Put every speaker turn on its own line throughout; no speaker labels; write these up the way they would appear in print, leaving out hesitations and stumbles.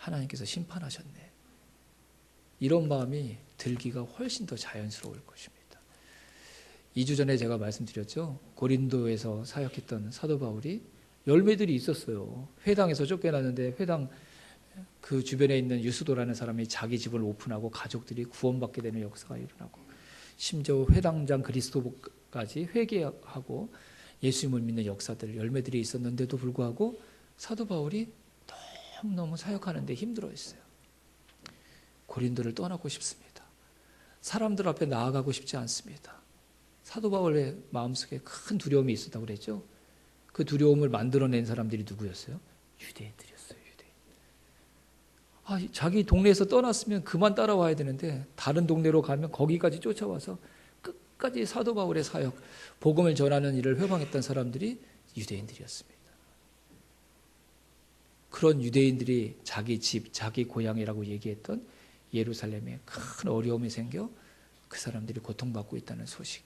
하나님께서 심판하셨네. 이런 마음이 들기가 훨씬 더 자연스러울 것입니다. 2주 전에 제가 말씀드렸죠. 고린도에서 사역했던 사도 바울이 열매들이 있었어요. 회당에서 쫓겨났는데 회당 그 주변에 있는 유스도라는 사람이 자기 집을 오픈하고 가족들이 구원받게 되는 역사가 일어나고, 심지어 회당장 그리스도까지 회개하고 예수님을 믿는 역사들, 열매들이 있었는데도 불구하고 사도 바울이 너무너무 사역하는 데 힘들어했어요. 고린도를 떠나고 싶습니다. 사람들 앞에 나아가고 싶지 않습니다. 사도 바울의 마음속에 큰 두려움이 있었다고 그랬죠. 그 두려움을 만들어낸 사람들이 누구였어요? 유대인들이었어요. 유대인. 자기 동네에서 떠났으면 그만 따라와야 되는데 다른 동네로 가면 거기까지 쫓아와서 끝까지 사도 바울의 사역, 복음을 전하는 일을 회방했던 사람들이 유대인들이었습니다. 그런 유대인들이 자기 집, 자기 고향이라고 얘기했던 예루살렘에 큰 어려움이 생겨 그 사람들이 고통받고 있다는 소식.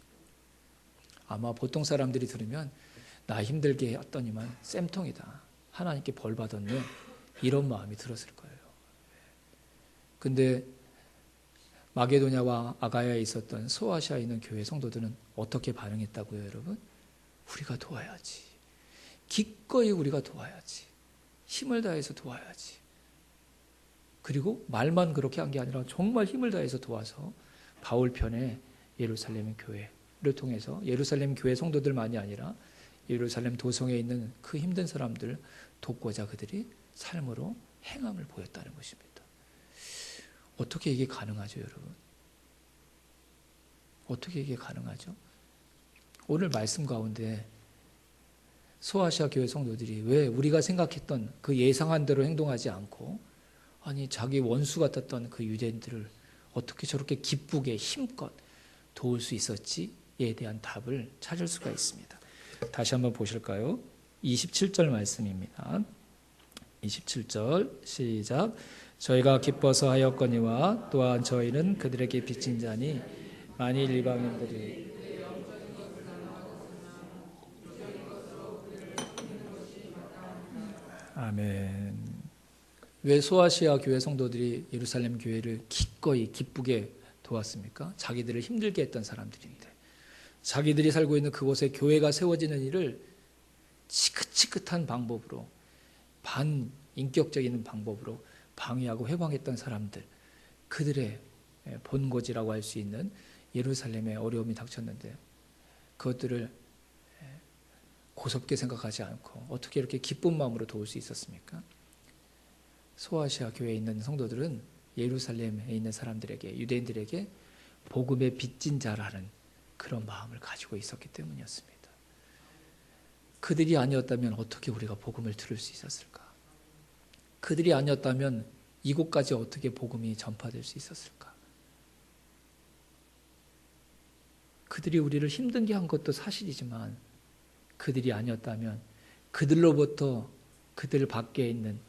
아마 보통 사람들이 들으면 나 힘들게 했더니만 쌤통이다, 하나님께 벌 받았네, 이런 마음이 들었을 거예요. 근데 마게도냐와 아가야에 있었던 소아시아에 있는 교회 성도들은 어떻게 반응했다고요, 여러분? 우리가 도와야지. 기꺼이 우리가 도와야지. 힘을 다해서 도와야지. 그리고 말만 그렇게 한 게 아니라 정말 힘을 다해서 도와서 바울 편에 예루살렘 교회를 통해서 예루살렘 교회 성도들만이 아니라 예루살렘 도성에 있는 그 힘든 사람들 돕고자 그들이 삶으로 행함을 보였다는 것입니다. 어떻게 이게 가능하죠, 여러분? 어떻게 이게 가능하죠? 오늘 말씀 가운데 소아시아 교회 성도들이 왜 우리가 생각했던 그 예상한 대로 행동하지 않고, 아니 자기 원수 같았던 그 유대인들을 어떻게 저렇게 기쁘게 힘껏 도울 수 있었지에 대한 답을 찾을 수가 있습니다. 다시 한번 보실까요? 27절 말씀입니다. 27절 시작. 저희가 기뻐서 하였거니와 또한 저희는 그들에게 빚진 자니 만일 이방인들이 아멘. 왜 소아시아 교회 성도들이 예루살렘 교회를 기꺼이 기쁘게 도왔습니까? 자기들을 힘들게 했던 사람들인데, 자기들이 살고 있는 그곳에 교회가 세워지는 일을 지긋지긋한 방법으로, 반인격적인 방법으로 방해하고 회방했던 사람들, 그들의 본고지라고 할 수 있는 예루살렘에 어려움이 닥쳤는데 그것들을 고섭게 생각하지 않고 어떻게 이렇게 기쁜 마음으로 도울 수 있었습니까? 소아시아 교회에 있는 성도들은 예루살렘에 있는 사람들에게, 유대인들에게 복음의 빚진 자라는 그런 마음을 가지고 있었기 때문이었습니다. 그들이 아니었다면 어떻게 우리가 복음을 들을 수 있었을까? 그들이 아니었다면 이곳까지 어떻게 복음이 전파될 수 있었을까? 그들이 우리를 힘들게 한 것도 사실이지만 그들이 아니었다면, 그들로부터 그들 밖에 있는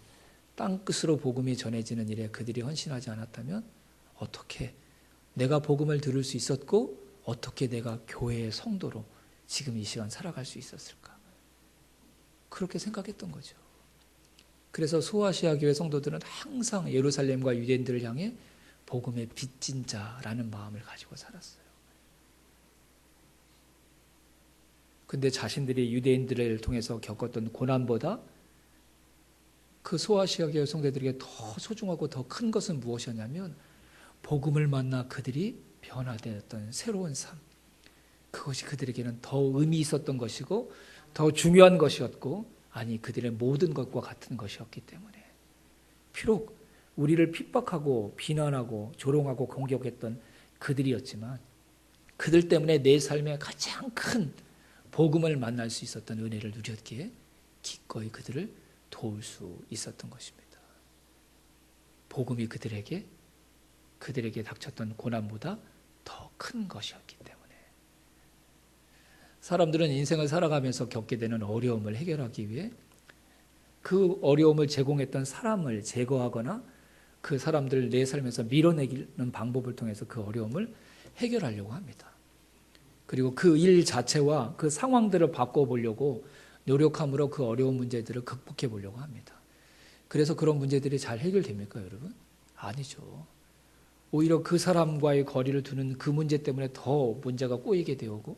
땅끝으로 복음이 전해지는 일에 그들이 헌신하지 않았다면 어떻게 내가 복음을 들을 수 있었고 어떻게 내가 교회의 성도로 지금 이 시간 살아갈 수 있었을까? 그렇게 생각했던 거죠. 그래서 소아시아 교회 성도들은 항상 예루살렘과 유대인들을 향해 복음의 빚진 자라는 마음을 가지고 살았어요. 근데 자신들이 유대인들을 통해서 겪었던 고난보다 그 소아시아 교회 성도들에게 더 소중하고 더 큰 것은 무엇이었냐면 복음을 만나 그들이 변화되었던 새로운 삶, 그것이 그들에게는 더 의미 있었던 것이고 더 중요한 것이었고, 아니 그들의 모든 것과 같은 것이었기 때문에, 비록 우리를 핍박하고 비난하고 조롱하고 공격했던 그들이었지만 그들 때문에 내 삶에 가장 큰 복음을 만날 수 있었던 은혜를 누렸기에 기꺼이 그들을 도울 수 있었던 것입니다. 복음이 그들에게 닥쳤던 고난보다 더 큰 것이었기 때문에. 사람들은 인생을 살아가면서 겪게 되는 어려움을 해결하기 위해 그 어려움을 제공했던 사람을 제거하거나 그 사람들을 내 삶에서 밀어내는 방법을 통해서 그 어려움을 해결하려고 합니다. 그리고 그 일 자체와 그 상황들을 바꿔보려고 노력함으로 그 어려운 문제들을 극복해 보려고 합니다. 그래서 그런 문제들이 잘 해결됩니까, 여러분? 아니죠. 오히려 그 사람과의 거리를 두는 그 문제 때문에 더 문제가 꼬이게 되고